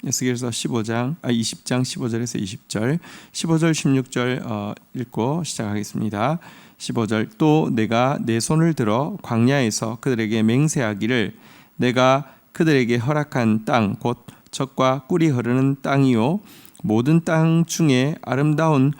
에스겔서 20장 15절에서 20절, 15절 16절 읽고 시작하겠습니다. 15절 또 내가 내 손을 들어 광야에서 그들에게 맹세하기를 내가 그들에게 허락한 땅 곧 젖과 꿀이 흐르는 땅이요 모든 땅 중에 아름다운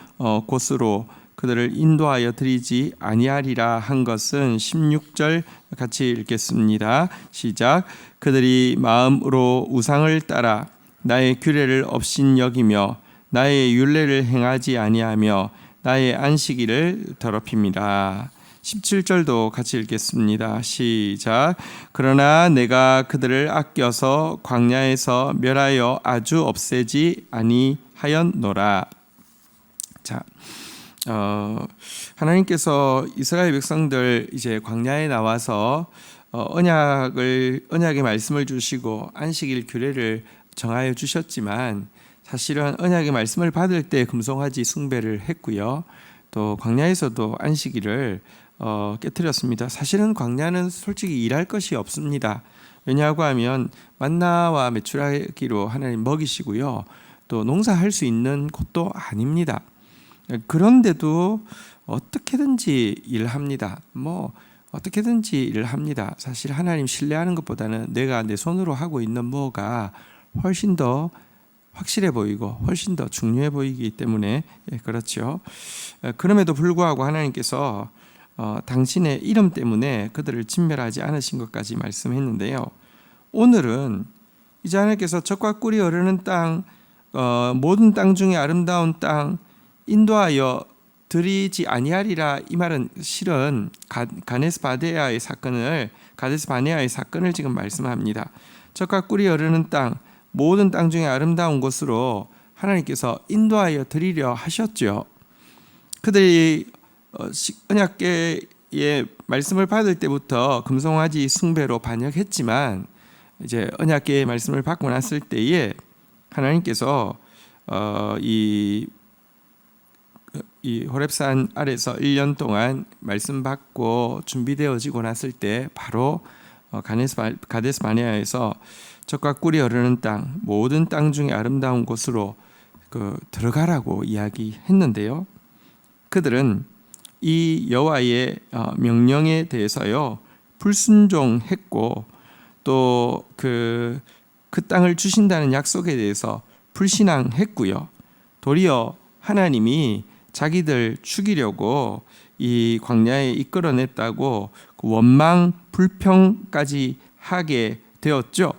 곳으로 그들을 인도하여 드리지 아니하리라 한 것은 16절 같이 읽겠습니다. 시작. 그들이 마음으로 우상을 따라 나의 규례를 업신여기며 나의 율례를 행하지 아니하며 나의 안식일을 더럽힙니다. 17절도 같이 읽겠습니다. 시작. 그러나 내가 그들을 아껴서 광야에서 멸하여 아주 없애지 아니하였노라. 자, 하나님께서 이스라엘 백성들 이제 광야에 나와서 언약의 말씀을 주시고 안식일 규례를 정하여 주셨지만 사실은 언약의 말씀을 받을 때 금송아지 숭배를 했고요. 또 광야에서도 안식일을 깨뜨렸습니다. 사실은 광야는 솔직히 일할 것이 없습니다. 왜냐하고 하면 만나와 메추라기로 하나님 먹이시고요. 또 농사할 수 있는 곳도 아닙니다. 그런데도 어떻게든지 일합니다. 어떻게든지 일을 합니다. 사실 하나님 신뢰하는 것보다는 내가 내 손으로 하고 있는 뭐가 훨씬 더 확실해 보이고 훨씬 더 중요해 보이기 때문에 그렇죠. 그럼에도 불구하고 하나님께서 당신의 이름 때문에 그들을 진멸하지 않으신 것까지 말씀했는데요. 오늘은 이제 하나님께서 젖과 꿀이 흐르는 땅, 모든 땅 중에 아름다운 땅 인도하여 드리지 아니하리라. 이 말은 실은 가데스 바네아의 사건을 지금 말씀합니다. 젖과 꿀이 흐르는 땅, 모든 땅 중에 아름다운 곳으로 하나님께서 인도하여 드리려 하셨죠. 그들이 언약궤의 말씀을 받을 때부터 금송아지 숭배로 반역했지만 이제 언약궤의 말씀을 받고 났을 때에 하나님께서 이 호렙산 아래서 1년 동안 말씀 받고 준비되어지고 났을 때 바로 가데스 바네아에서 젖과 꿀이 흐르는 땅, 모든 땅 중에 아름다운 곳으로 들어가라고 이야기했는데요. 그들은 이 여호와의 명령에 대해서요 불순종했고 또 그 땅을 주신다는 약속에 대해서 불신앙했고요. 도리어 하나님이 자기들 죽이려고 이 광야에 이끌어냈다고 원망 불평까지 하게 되었죠.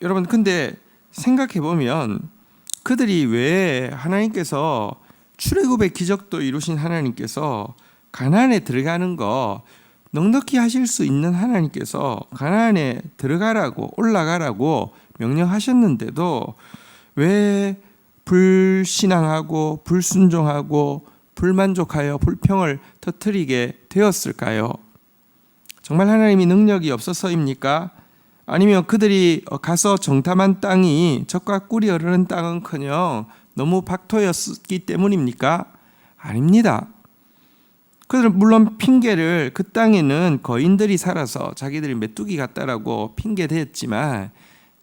여러분 근데 생각해 보면 그들이 왜 하나님께서 출애굽의 기적도 이루신 하나님께서 가나안에 들어가는 거 넉넉히 하실 수 있는 하나님께서 가나안에 들어가라고 올라가라고 명령하셨는데도 왜 불신앙하고 불순종하고 불만족하여 불평을 터뜨리게 되었을까요? 정말 하나님이 능력이 없어서입니까? 아니면 그들이 가서 정탐한 땅이 젖과 꿀이 흐르는 땅은커녕 너무 박토였기 때문입니까? 아닙니다. 그들은 물론 핑계를 그 땅에는 거인들이 살아서 자기들이 메뚜기 같다라고 핑계댔지만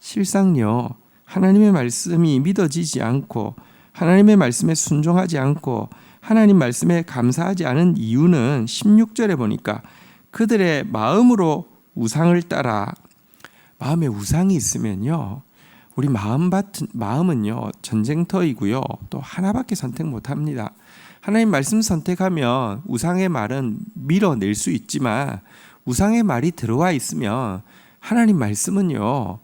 실상요 하나님의 말씀이 믿어지지 않고 하나님의 말씀에 순종하지 않고 하나님 말씀에 감사하지 않은 이유는 16절에 보니까 그들의 마음으로 우상을 따라. 마음에 우상이 있으면요 우리 마음은요 전쟁터이고요 또 하나밖에 선택 못합니다. 하나님 말씀 선택하면 우상의 말은 밀어낼 수 있지만 우상의 말이 들어와 있으면 하나님 말씀은요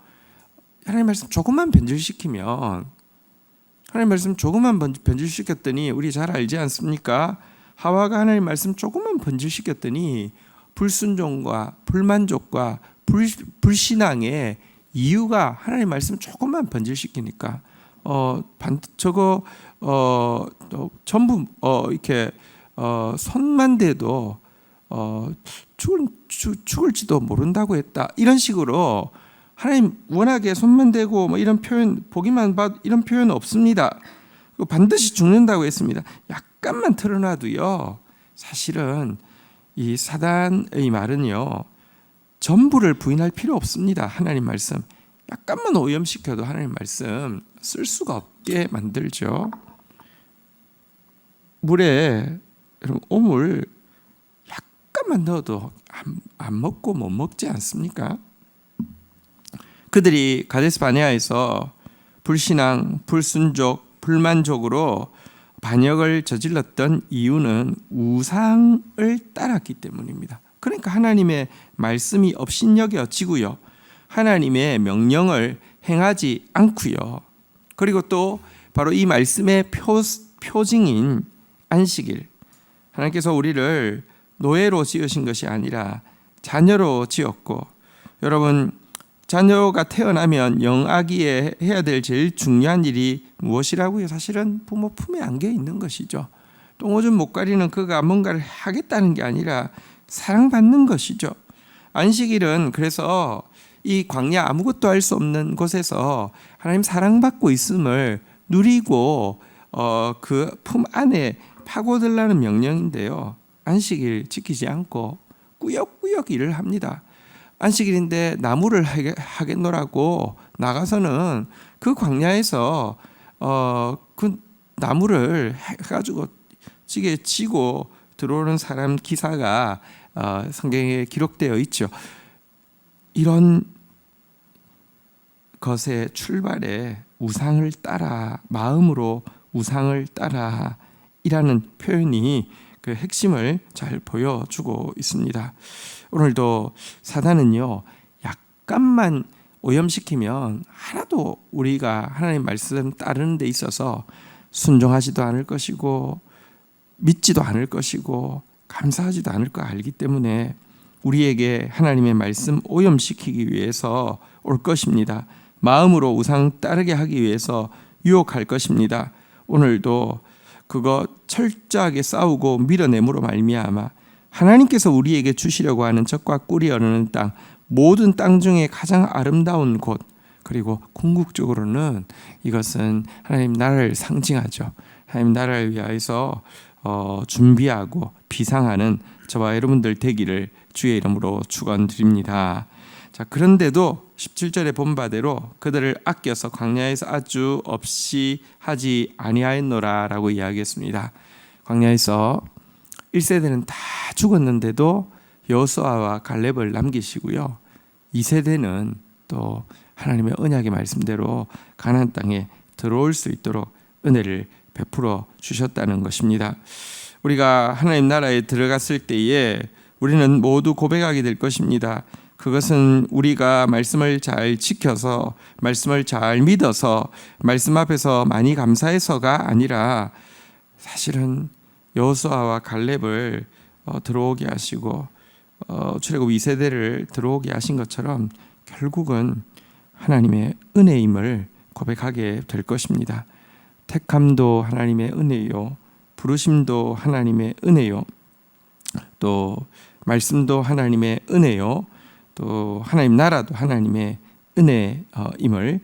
하나님 말씀 조금만 변질시키면 하나님 말씀 조금만 변질시켰더니 우리 잘 알지 않습니까? 하와가 하나님 말씀 조금만 변질시켰더니 불순종과 불만족과 불신앙의 이유가 하나님 말씀 조금만 변질시키니까 전부 이렇게 손만 대도 죽을지도 모른다고 했다. 이런 식으로 하나님 워낙에 손만 대고 이런 표현 보기만 봐도 이런 표현 없습니다. 반드시 죽는다고 했습니다. 약간만 틀어놔도요. 사실은 이 사단의 말은요. 전부를 부인할 필요 없습니다. 하나님 말씀 약간만 오염시켜도 하나님 말씀 쓸 수가 없게 만들죠. 물에 오물 약간만 넣어도 안 먹고 못 먹지 않습니까? 그들이 가데스 바네아에서 불신앙, 불순종, 불만족으로 반역을 저질렀던 이유는 우상을 따랐기 때문입니다. 그러니까 하나님의 말씀이 업신여겨지고요, 하나님의 명령을 행하지 않고요, 그리고 또 바로 이 말씀의 표징인 안식일, 하나님께서 우리를 노예로 지으신 것이 아니라 자녀로 지었고, 여러분 자녀가 태어나면 영아기에 해야 될 제일 중요한 일이 무엇이라고요? 사실은 부모 품에 안겨 있는 것이죠. 똥오줌 못 가리는 그가 뭔가를 하겠다는 게 아니라 사랑받는 것이죠. 안식일은 그래서 이 광야 아무것도 할 수 없는 곳에서 하나님 사랑받고 있음을 누리고 그 품 안에 파고들라는 명령인데요, 안식일 지키지 않고 꾸역꾸역 일을 합니다. 안식일인데 나무를 하겠노라고 나가서는 그 광야에서 그 나무를 해가지고 찌개 지고 들어오는 사람 기사가 성경에 기록되어 있죠. 이런 것의 출발에 우상을 따라, 마음으로 우상을 따라 이라는 표현이 그 핵심을 잘 보여주고 있습니다. 오늘도 사단은요, 약간만 오염시키면 하나도 우리가 하나님 말씀 따르는 데 있어서 순종하지도 않을 것이고 믿지도 않을 것이고 감사하지도 않을 거 알기 때문에 우리에게 하나님의 말씀 오염시키기 위해서 올 것입니다. 마음으로 우상 따르게 하기 위해서 유혹할 것입니다. 오늘도 그거 철저하게 싸우고 밀어내므로 말미암아 하나님께서 우리에게 주시려고 하는 젖과 꿀이 흐르는 땅, 모든 땅 중에 가장 아름다운 곳, 그리고 궁극적으로는 이것은 하나님 나라를 상징하죠. 하나님 나라를 위하여서 준비하고 비상하는 저와 여러분들 되기를 주의 이름으로 축원드립니다. 자, 그런데도 17절에 본 바대로 그들을 아껴서 광야에서 아주 없이 하지 아니하였노라라고 이야기했습니다. 광야에서 1세대는 다 죽었는데도 여호수아와 갈렙을 남기시고요, 2세대는 또 하나님의 언약의 말씀대로 가나안 땅에 들어올 수 있도록 은혜를 베풀어 주셨다는 것입니다. 우리가 하나님 나라에 들어갔을 때에 우리는 모두 고백하게 될 것입니다. 그것은 우리가 말씀을 잘 지켜서, 말씀을 잘 믿어서, 말씀 앞에서 많이 감사해서가 아니라 사실은 여호수아와 갈렙을 들어오게 하시고 출애굽 2세대를 들어오게 하신 것처럼 결국은 하나님의 은혜임을 고백하게 될 것입니다. 택함도 하나님의 은혜요, 부르심도 하나님의 은혜요, 또 말씀도 하나님의 은혜요, 또 하나님 나라도 하나님의 은혜임을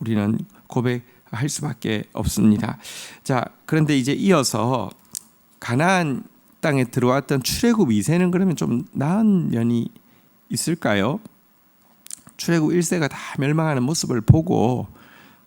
우리는 고백할 수밖에 없습니다. 자, 그런데 이제 이어서 가나안 땅에 들어왔던 출애굽 2세는 그러면 좀 나은 면이 있을까요? 출애굽 1세가 다 멸망하는 모습을 보고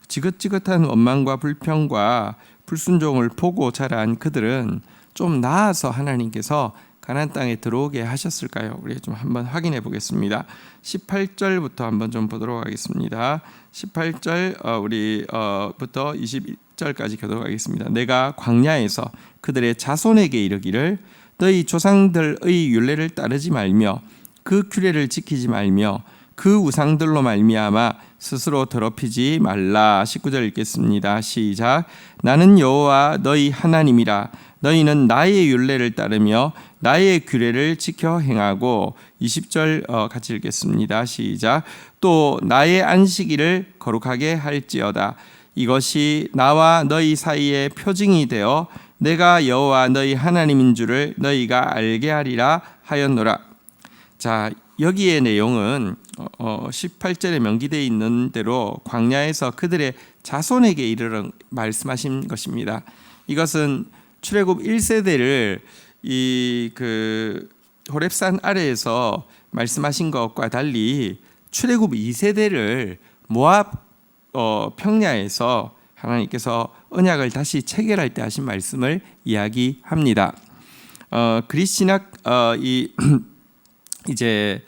지긋지긋한 원망과 불평과 불순종을 보고 자란 그들은 좀 나아서 하나님께서 가나안 땅에 들어오게 하셨을까요? 우리 좀 한번 확인해 보겠습니다. 18절부터 한번 좀 보도록 하겠습니다. 18절 우리부터 21절까지 교도록 하겠습니다. 내가 광야에서 그들의 자손에게 이르기를 너희 조상들의 율례를 따르지 말며 그 규례를 지키지 말며 그 우상들로 말미암아 스스로 더럽히지 말라. 19절 읽겠습니다. 시작. 나는 여호와 너희 하나님이라. 너희는 나의 율례를 따르며 나의 규례를 지켜 행하고, 20절 같이 읽겠습니다. 시작. 또 나의 안식일을 거룩하게 할지어다. 이것이 나와 너희 사이의 표징이 되어 내가 여호와 너희 하나님인 줄을 너희가 알게 하리라 하였노라. 자, 여기의 내용은 18절에 명기되어 있는 대로 광야에서 그들의 자손에게 이르러 말씀하신 것입니다. 이것은 출애굽 1세대를 이 호렙산 아래에서 말씀하신 것과 달리 출애굽 2세대를 모압 평야에서 하나님께서 언약을 다시 체결할 때 하신 말씀을 이야기합니다. 그리스 신학 이제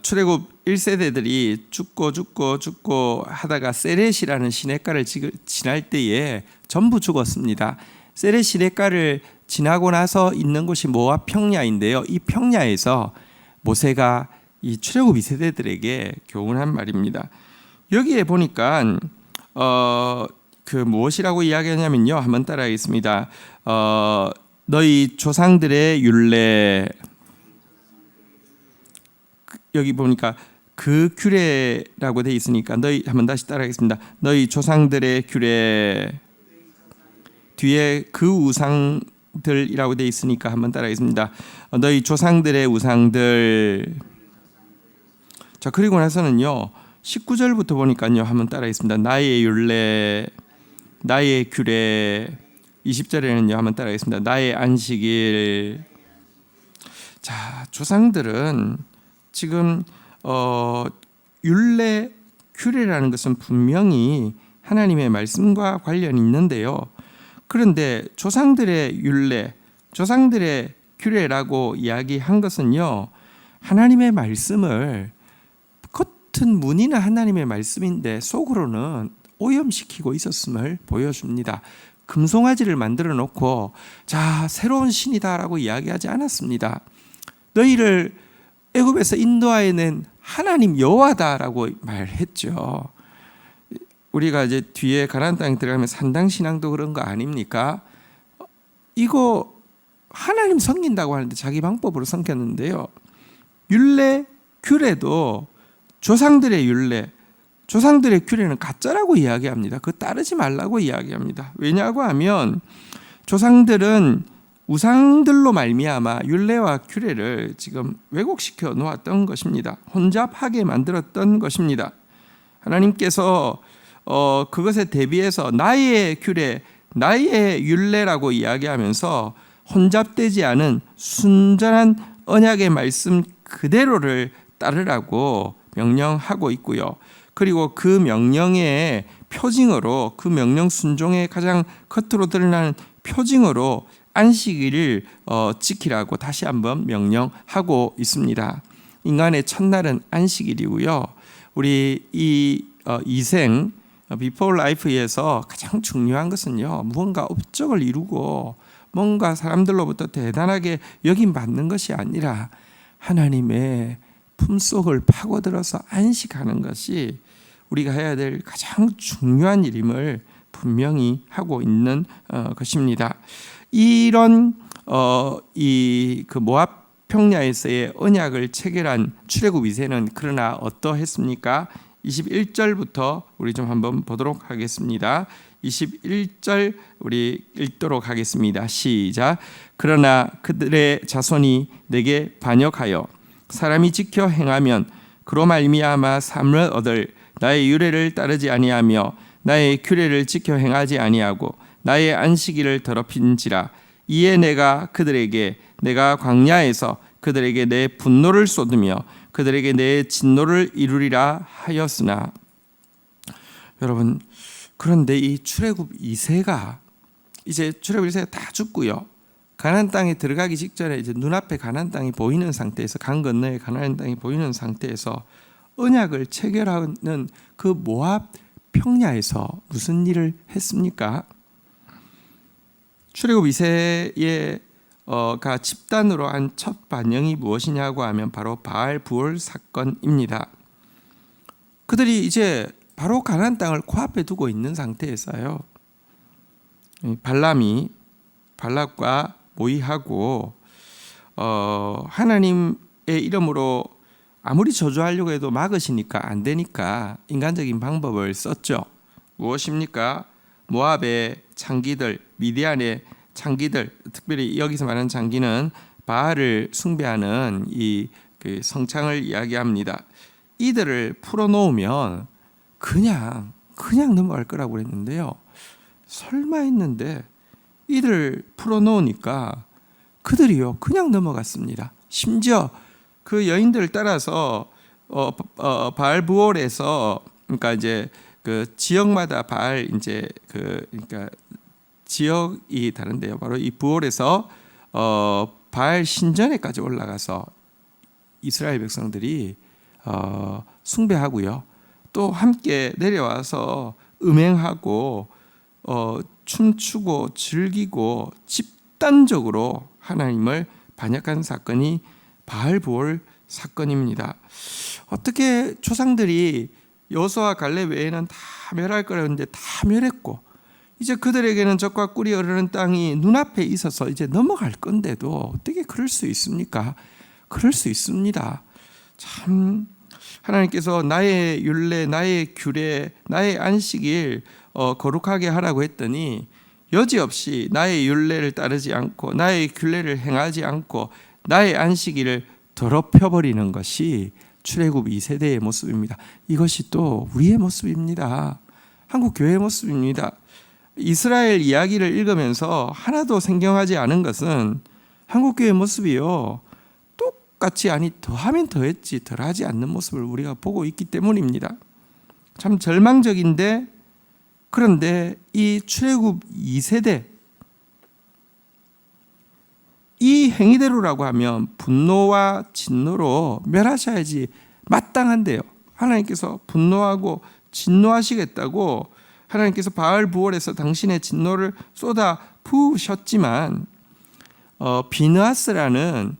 출애굽 1세대들이 죽고 하다가 세렛이라는 시냇가를 지날 때에 전부 죽었습니다. 세렛 시냇가를 지나고 나서 있는 곳이 모압 평야인데요. 이 평야에서 모세가 이 출애굽 2세대들에게 교훈한 말입니다. 여기에 보니까 그 무엇이라고 이야기하냐면요. 한번 따라하겠습니다. 너희 조상들의 율례, 여기 보니까 그 규례라고 돼 있으니까 너희 한번 다시 따라하겠습니다. 너희 조상들의 규례, 뒤에 그 우상들이라고 돼 있으니까 한번 따라하겠습니다. 너희 조상들의 우상들. 자, 그리고 나서는요 19절부터 보니까요 한번 따라하겠습니다. 나의 율례, 나의 규례. 20절에는요 한번 따라하겠습니다. 나의 안식일. 자, 조상들은 지금 율례, 규례라는 것은 분명히 하나님의 말씀과 관련이 있는데요. 그런데 조상들의 율례, 조상들의 규례라고 이야기한 것은요, 하나님의 말씀을 겉은 무늬는 하나님의 말씀인데 속으로는 오염시키고 있었음을 보여줍니다. 금송아지를 만들어 놓고 자, 새로운 신이다라고 이야기하지 않았습니다. 너희를 애굽에서 인도하여낸 하나님 여호와다라고 말했죠. 우리가 이제 뒤에 가나안 땅에 들어가면 산당 신앙도 그런 거 아닙니까? 이거 하나님 섬긴다고 하는데 자기 방법으로 섬겼는데요. 율례, 규례도 조상들의 율례, 조상들의 규례는 가짜라고 이야기합니다. 그거 따르지 말라고 이야기합니다. 왜냐고 하면 조상들은 우상들로 말미암아 율례와 규례를 지금 왜곡시켜 놓았던 것입니다. 혼잡하게 만들었던 것입니다. 하나님께서 그것에 대비해서 나의 규례, 나의 율례라고 이야기하면서 혼잡되지 않은 순전한 언약의 말씀 그대로를 따르라고 명령하고 있고요. 그리고 그 명령의 표징으로, 그 명령 순종의 가장 겉으로 드러나는 표징으로 안식일을 지키라고 다시 한번 명령하고 있습니다. 인간의 첫날은 안식일이고요. 우리 이 이생 비포 라이프에서 가장 중요한 것은요, 무언가 업적을 이루고 뭔가 사람들로부터 대단하게 여김받는 것이 아니라 하나님의 품속을 파고들어서 안식하는 것이 우리가 해야 될 가장 중요한 일임을 분명히 하고 있는 것입니다. 이런 그 모압 평야에서의 언약을 체결한 출애굽 2세는 그러나 어떠했습니까? 21절부터 우리 좀 한번 보도록 하겠습니다. 21절 우리 읽도록 하겠습니다. 시작. 그러나 그들의 자손이 내게 반역하여 사람이 지켜 행하면 그로 말미암아 삶을 얻을 나의 유례를 따르지 아니하며 나의 규례를 지켜 행하지 아니하고 나의 안식일을 더럽힌지라. 이에 내가 그들에게 내가 광야에서 그들에게 내 분노를 쏟으며 그들에게 내 진노를 이루리라 하였으나. 여러분, 그런데 이 출애굽 2세가 이제 출애굽 2세가 다 죽고요. 가나안 땅에 들어가기 직전에 이제 눈앞에 가나안 땅이 보이는 상태에서, 강 건너에 가나안 땅이 보이는 상태에서 언약을 체결하는 그 모압 평야에서 무슨 일을 했습니까? 출애굽 2세의 가 집단으로 한 첫 반영이 무엇이냐고 하면 바로 바알 부올 사건입니다. 그들이 이제 바로 가나안 땅을 코앞에 두고 있는 상태에서요, 발락과 모의하고 하나님의 이름으로 아무리 저주하려고 해도 막으시니까 안 되니까 인간적인 방법을 썼죠. 무엇입니까? 모압의 창기들, 미디안의 창기들, 특별히 여기서 말하는 창기는 바알을 숭배하는 그 성창을 이야기합니다. 이들을 풀어놓으면 그냥 넘어갈 거라고 그랬는데요. 설마 했는데 이들을 풀어놓으니까 그들이요 그냥 넘어갔습니다. 심지어 그 여인들을 따라서 바알부올에서 그러니까 이제 그 지역마다 바알 이제 그러니까 지역이 다른데요. 바로 이 부올에서 바알 신전에까지 올라가서 이스라엘 백성들이 숭배하고요. 또 함께 내려와서 음행하고 춤추고 즐기고 집단적으로 하나님을 반역한 사건이 바알 부올 사건입니다. 어떻게 조상들이 여호수아 갈렙 외에는 다 멸할 거라는데 다 멸했고, 이제 그들에게는 젖과 꿀이 흐르는 땅이 눈앞에 있어서 이제 넘어갈 건데도 어떻게 그럴 수 있습니까? 그럴 수 있습니다. 참 하나님께서 나의 율례, 나의 규례, 나의 안식일 거룩하게 하라고 했더니 여지없이 나의 율례를 따르지 않고 나의 규례를 행하지 않고 나의 안식일을 더럽혀버리는 것이 출애굽 2세대의 모습입니다. 이것이 또 우리의 모습입니다. 한국 교회의 모습입니다. 이스라엘 이야기를 읽으면서 하나도 생경하지 않은 것은 한국 교회의 모습이요, 똑같이 아니 더하면 더했지 덜하지 않는 모습을 우리가 보고 있기 때문입니다. 참 절망적인데, 그런데 이 출애굽 2세대 이 행위대로라고 하면 분노와 진노로 멸하셔야지 마땅한데요. 하나님께서 분노하고 진노하시겠다고 하나님께서 바알 부올에서 당신의 진노를 쏟아 부으셨지만 비느하스라는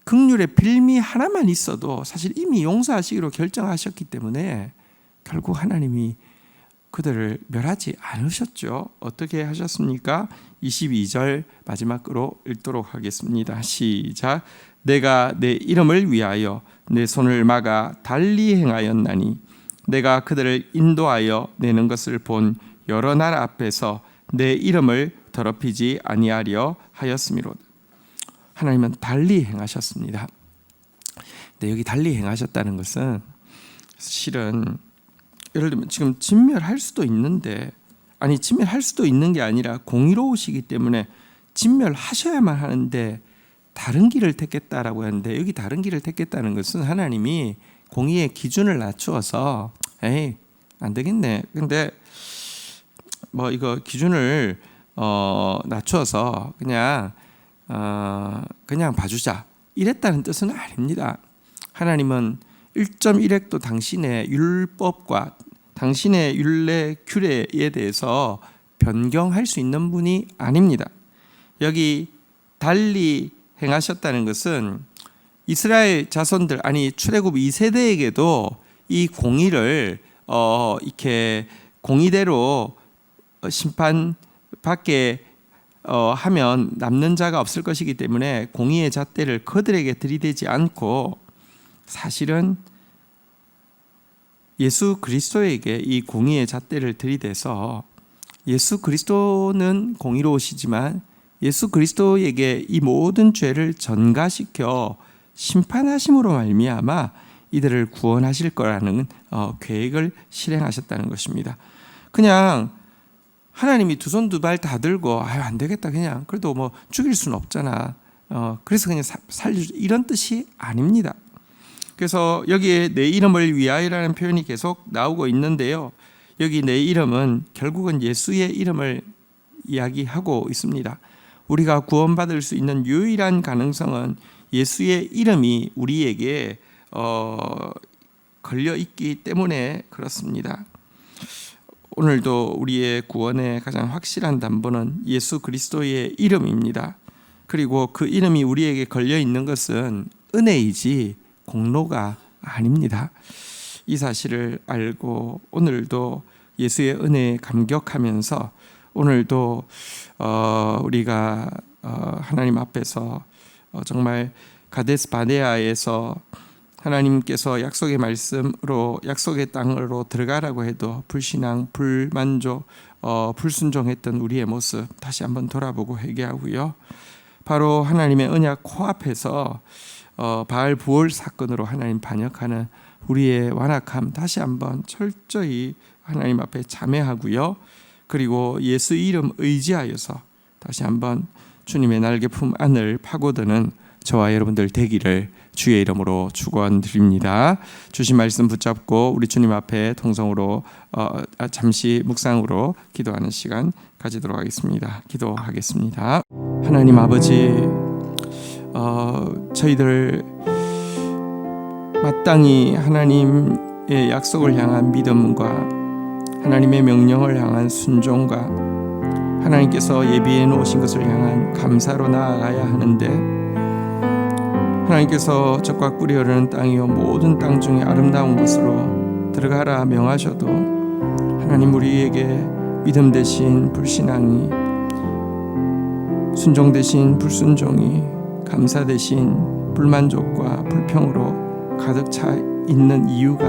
긍휼의 빌미 하나만 있어도 사실 이미 용서하시기로 결정하셨기 때문에 결국 하나님이 그들을 멸하지 않으셨죠. 어떻게 하셨습니까? 22절 마지막으로 읽도록 하겠습니다. 시작. 내가 내 이름을 위하여 내 손을 막아 달리 행하였나니 내가 그들을 인도하여 내는 것을 본 여러 나라 앞에서 내 이름을 더럽히지 아니하려 하였음이로다. 하나님은 달리 행하셨습니다. 근데 여기 달리 행하셨다는 것은 실은 예를 들면 지금 진멸할 수도 있는데, 아니 진멸할 수도 있는 게 아니라 공의로우시기 때문에 진멸하셔야만 하는데 다른 길을 택했다라고 하는데, 여기 다른 길을 택했다는 것은 하나님이 공의의 기준을 낮추어서 에이 안 되겠네, 근데 뭐 이거 기준을 낮추어서 그냥 봐주자 이랬다는 뜻은 아닙니다. 하나님은 1.1획도 당신의 율법과 당신의 율례 규례에 대해서 변경할 수 있는 분이 아닙니다. 여기 달리 행하셨다는 것은 이스라엘 자손들, 아니 출애굽 2세대에게도 이 공의를 이렇게 공의대로 심판받게 하면 남는 자가 없을 것이기 때문에 공의의 잣대를 그들에게 들이대지 않고 사실은 예수 그리스도에게 이 공의의 잣대를 들이대서, 예수 그리스도는 공의로우시지만 예수 그리스도에게 이 모든 죄를 전가시켜 심판하심으로 말미암아 이들을 구원하실 거라는 계획을 실행하셨다는 것입니다. 그냥 하나님이 두 손 두 발 다 들고 안 되겠다, 그냥 그래도 뭐 죽일 수는 없잖아, 그래서 그냥 살려줘, 이런 뜻이 아닙니다. 그래서 여기에 내 이름을 위하여라는 표현이 계속 나오고 있는데요, 여기 내 이름은 결국은 예수의 이름을 이야기하고 있습니다. 우리가 구원받을 수 있는 유일한 가능성은 예수의 이름이 우리에게 걸려 있기 때문에 그렇습니다. 오늘도 우리의 구원의 가장 확실한 담보는 예수 그리스도의 이름입니다. 그리고 그 이름이 우리에게 걸려 있는 것은 은혜이지 공로가 아닙니다. 이 사실을 알고 오늘도 예수의 은혜에 감격하면서 오늘도 우리가 하나님 앞에서 정말 가데스 바네아에서 하나님께서 약속의 말씀으로 약속의 땅으로 들어가라고 해도 불신앙, 불만족, 불순종했던 우리의 모습 다시 한번 돌아보고 회개하고요. 바로 하나님의 언약 코앞에서 바알 부올 사건으로 하나님 반역하는 우리의 완악함 다시 한번 철저히 하나님 앞에 자매하고요. 그리고 예수 이름 의지하여서 다시 한번 주님의 날개 품 안을 파고드는 저와 여러분들 되기를 주의 이름으로 축원드립니다. 주신 말씀 붙잡고 우리 주님 앞에 통성으로 잠시 묵상으로 기도하는 시간 가지도록 하겠습니다. 기도하겠습니다. 하나님 아버지, 저희들 마땅히 하나님의 약속을 향한 믿음과 하나님의 명령을 향한 순종과 하나님께서 예비해 놓으신 것을 향한 감사로 나아가야 하는데, 하나님께서 적과 꿀이 흐르는 땅이요 모든 땅 중에 아름다운 곳으로 들어가라 명하셔도 하나님 우리에게 믿음 대신 불신앙이, 순종 대신 불순종이, 감사 대신 불만족과 불평으로 가득 차 있는 이유가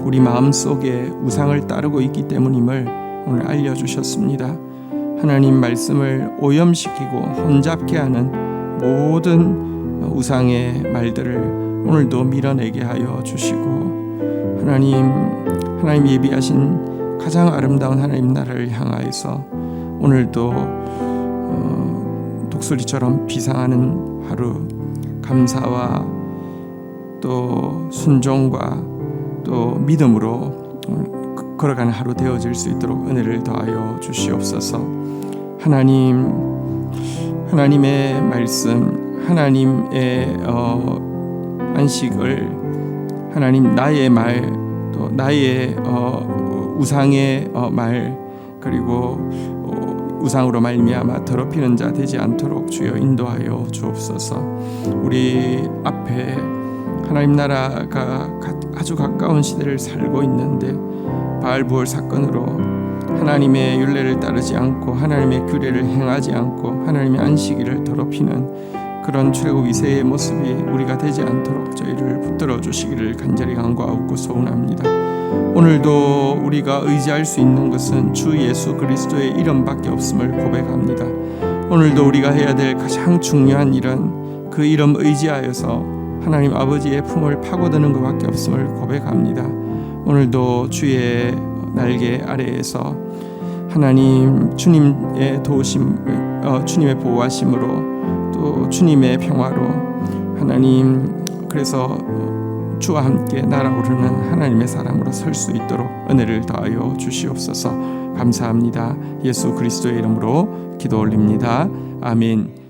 우리 마음속에 우상을 따르고 있기 때문임을 오늘 알려주셨습니다. 하나님 말씀을 오염시키고 혼잡케 하는 모든 우상의 말들을 오늘도 밀어내게 하여 주시고, 하나님 예비하신 가장 아름다운 하나님 나라를 향하여서 오늘도 독수리처럼 비상하는 하루, 감사와 또 순종과 또 믿음으로 걸어가는 하루 되어질 수 있도록 은혜를 더하여 주시옵소서. 하나님의 말씀, 하나님의 안식을, 하나님 나의 말, 또 나의 우상의 말, 그리고 우상으로 말미암아 더럽히는 자 되지 않도록 주여 인도하여 주옵소서. 우리 앞에 하나님 나라가 아주 가까운 시대를 살고 있는데, 바알부올 사건으로 하나님의 율례를 따르지 않고 하나님의 규례를 행하지 않고 하나님의 안식일을 더럽히는 그런 출애굽 2세의 모습이 우리가 되지 않도록 저희를 붙들어 주시기를 간절히 간구하고 소원합니다. 오늘도 우리가 의지할 수 있는 것은 주 예수 그리스도의 이름밖에 없음을 고백합니다. 오늘도 우리가 해야 될 가장 중요한 일은 그 이름 의지하여서 하나님 아버지의 품을 파고드는 것밖에 없음을 고백합니다. 오늘도 주의 날개 아래에서 하나님 주님의 도우심, 주님의 보호하심으로 또 주님의 평화로 하나님, 그래서 주와 함께 날아오르는 하나님의 사람으로 설 수 있도록 은혜를 더하여 주시옵소서. 감사합니다. 예수 그리스도의 이름으로 기도 올립니다. 아멘.